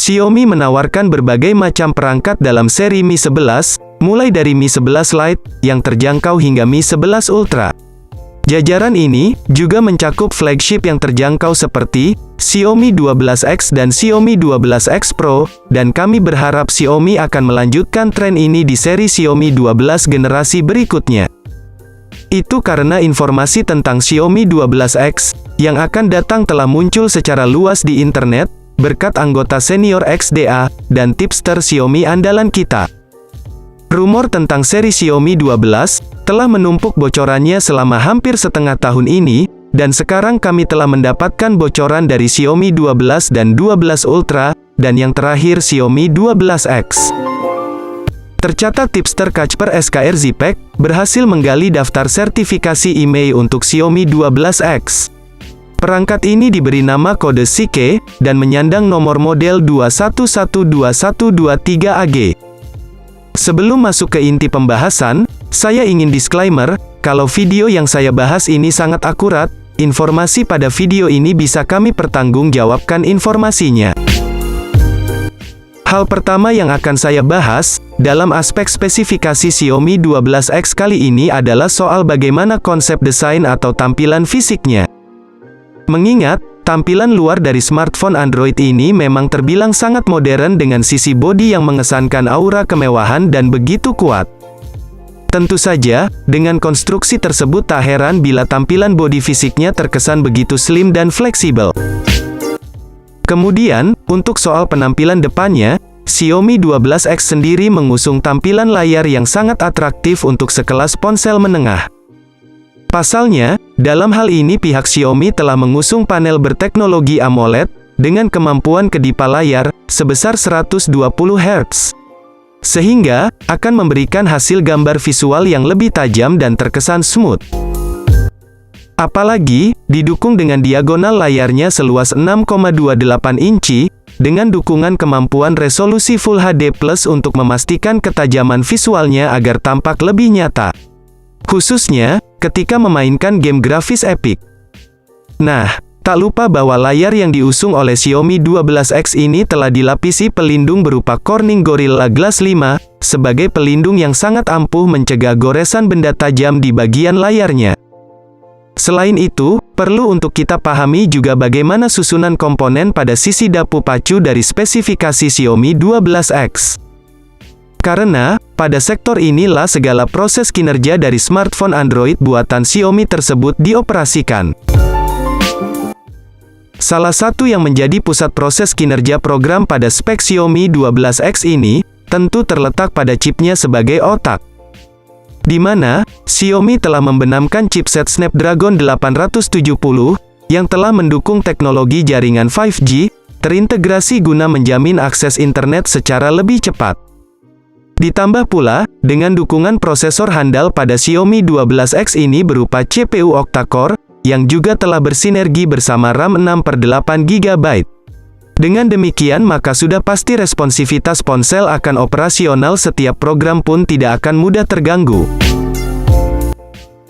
Xiaomi menawarkan berbagai macam perangkat dalam seri Mi 11, mulai dari Mi 11 Lite, yang terjangkau hingga Mi 11 Ultra. Jajaran ini juga mencakup flagship yang terjangkau seperti Xiaomi 12X dan Xiaomi 12X Pro, dan kami berharap Xiaomi akan melanjutkan tren ini di seri Xiaomi 12 generasi berikutnya. Itu karena informasi tentang Xiaomi 12X yang akan datang telah muncul secara luas di internet, berkat anggota senior XDA dan tipster Xiaomi andalan kita. Rumor tentang seri Xiaomi 12 telah menumpuk bocorannya selama hampir setengah tahun ini, dan sekarang kami telah mendapatkan bocoran dari Xiaomi 12 dan 12 Ultra, dan yang terakhir Xiaomi 12X. Tercatat tipster Kasper SKR Zipek berhasil menggali daftar sertifikasi IMEI untuk Xiaomi 12X. Perangkat ini diberi nama kode SIKE, dan menyandang nomor model 2112123AG. Sebelum masuk ke inti pembahasan, saya ingin disclaimer, kalau video yang saya bahas ini sangat akurat, informasi pada video ini bisa kami pertanggungjawabkan informasinya. Hal pertama yang akan saya bahas, dalam aspek spesifikasi Xiaomi 12X kali ini adalah soal bagaimana konsep desain atau tampilan fisiknya. Mengingat, tampilan luar dari smartphone Android ini memang terbilang sangat modern dengan sisi bodi yang mengesankan aura kemewahan dan begitu kuat. Tentu saja, dengan konstruksi tersebut tak heran bila tampilan bodi fisiknya terkesan begitu slim dan fleksibel. Kemudian, untuk soal penampilan depannya, Xiaomi 12X sendiri mengusung tampilan layar yang sangat atraktif untuk sekelas ponsel menengah. Pasalnya, dalam hal ini pihak Xiaomi telah mengusung panel berteknologi AMOLED, dengan kemampuan kedip layar, sebesar 120 Hz. Sehingga, akan memberikan hasil gambar visual yang lebih tajam dan terkesan smooth. Apalagi, didukung dengan diagonal layarnya seluas 6,28 inci, dengan dukungan kemampuan resolusi Full HD+ untuk memastikan ketajaman visualnya agar tampak lebih nyata. Khususnya, ketika memainkan game grafis epic. Nah, tak lupa bahwa layar yang diusung oleh Xiaomi 12X ini telah dilapisi pelindung berupa Corning Gorilla Glass 5, sebagai pelindung yang sangat ampuh mencegah goresan benda tajam di bagian layarnya. Selain itu, perlu untuk kita pahami juga bagaimana susunan komponen pada sisi dapu pacu dari spesifikasi Xiaomi 12X. Karena, pada sektor inilah segala proses kinerja dari smartphone Android buatan Xiaomi tersebut dioperasikan. Salah satu yang menjadi pusat proses kinerja program pada spek Xiaomi 12X ini, tentu terletak pada chipnya sebagai otak. Di mana, Xiaomi telah membenamkan chipset Snapdragon 870, yang telah mendukung teknologi jaringan 5G, terintegrasi guna menjamin akses internet secara lebih cepat. Ditambah pula, dengan dukungan prosesor handal pada Xiaomi 12X ini berupa CPU octa-core, yang juga telah bersinergi bersama RAM 6/8GB. Dengan demikian maka sudah pasti responsivitas ponsel akan operasional setiap program pun tidak akan mudah terganggu.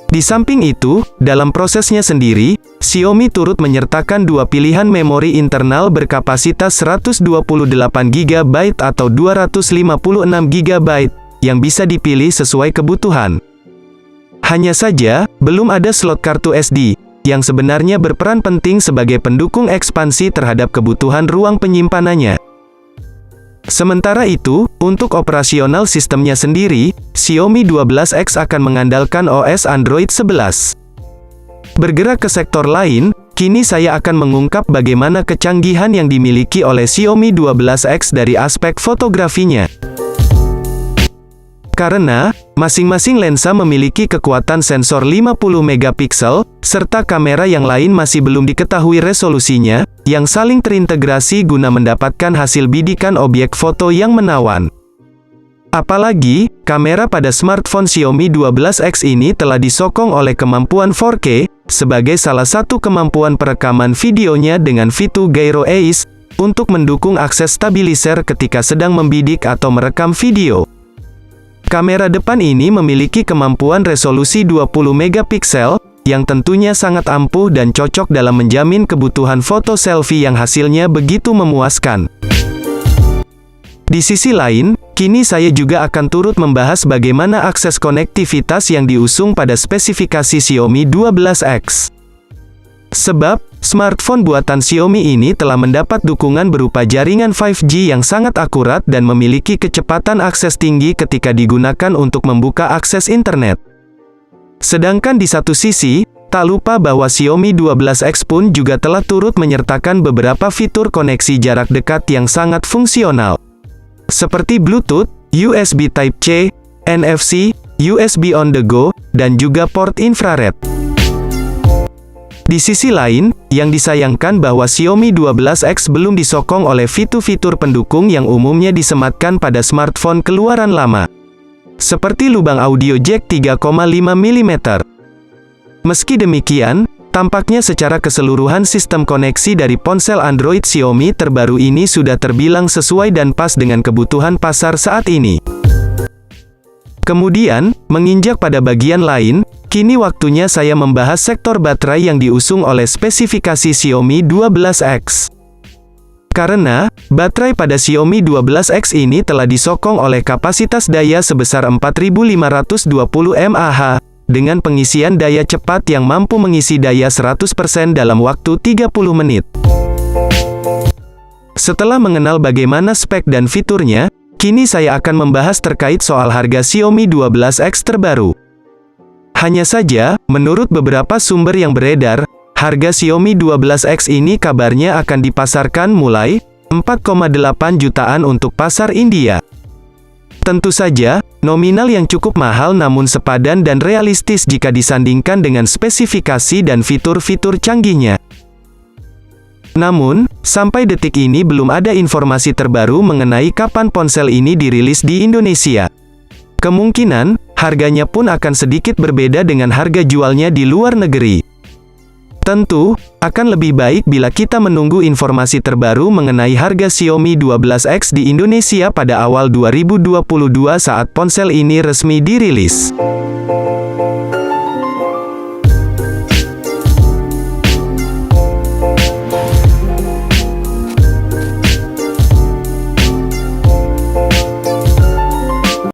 Di samping itu, dalam prosesnya sendiri, Xiaomi turut menyertakan dua pilihan memori internal berkapasitas 128GB atau 256GB, yang bisa dipilih sesuai kebutuhan. Hanya saja, belum ada slot kartu SD, yang sebenarnya berperan penting sebagai pendukung ekspansi terhadap kebutuhan ruang penyimpanannya. Sementara itu, untuk operasional sistemnya sendiri, Xiaomi 12X akan mengandalkan OS Android 11. Bergerak ke sektor lain, kini saya akan mengungkap bagaimana kecanggihan yang dimiliki oleh Xiaomi 12X dari aspek fotografinya. Karena, masing-masing lensa memiliki kekuatan sensor 50 megapiksel, serta kamera yang lain masih belum diketahui resolusinya, yang saling terintegrasi guna mendapatkan hasil bidikan objek foto yang menawan. Apalagi, kamera pada smartphone Xiaomi 12X ini telah disokong oleh kemampuan 4K, sebagai salah satu kemampuan perekaman videonya dengan fitur Gyro Ace, untuk mendukung akses stabilizer ketika sedang membidik atau merekam video. Kamera depan ini memiliki kemampuan resolusi 20 megapiksel, yang tentunya sangat ampuh dan cocok dalam menjamin kebutuhan foto selfie yang hasilnya begitu memuaskan. Di sisi lain, kini saya juga akan turut membahas bagaimana akses konektivitas yang diusung pada spesifikasi Xiaomi 12X. Sebab, smartphone buatan Xiaomi ini telah mendapat dukungan berupa jaringan 5G yang sangat akurat dan memiliki kecepatan akses tinggi ketika digunakan untuk membuka akses internet. Sedangkan di satu sisi, tak lupa bahwa Xiaomi 12X pun juga telah turut menyertakan beberapa fitur koneksi jarak dekat yang sangat fungsional. Seperti Bluetooth, USB Type-C, NFC, USB on the go, dan juga port infrared. Di sisi lain, yang disayangkan bahwa Xiaomi 12X belum disokong oleh fitur-fitur pendukung yang umumnya disematkan pada smartphone keluaran lama. Seperti lubang audio jack 3,5 mm. Meski demikian, tampaknya secara keseluruhan sistem koneksi dari ponsel Android Xiaomi terbaru ini sudah terbilang sesuai dan pas dengan kebutuhan pasar saat ini. Kemudian, menginjak pada bagian lain, kini waktunya saya membahas sektor baterai yang diusung oleh spesifikasi Xiaomi 12X. Karena, baterai pada Xiaomi 12X ini telah disokong oleh kapasitas daya sebesar 4520 mAh, dengan pengisian daya cepat yang mampu mengisi daya 100% dalam waktu 30 menit. Setelah mengenal bagaimana spek dan fiturnya, kini saya akan membahas terkait soal harga Xiaomi 12X terbaru. Hanya saja, menurut beberapa sumber yang beredar, harga Xiaomi 12X ini kabarnya akan dipasarkan mulai 4,8 jutaan untuk pasar India. Tentu saja, nominal yang cukup mahal namun sepadan dan realistis jika disandingkan dengan spesifikasi dan fitur-fitur canggihnya. Namun, sampai detik ini belum ada informasi terbaru mengenai kapan ponsel ini dirilis di Indonesia. Kemungkinan, harganya pun akan sedikit berbeda dengan harga jualnya di luar negeri. Tentu, akan lebih baik bila kita menunggu informasi terbaru mengenai harga Xiaomi 12X di Indonesia pada awal 2022 saat ponsel ini resmi dirilis.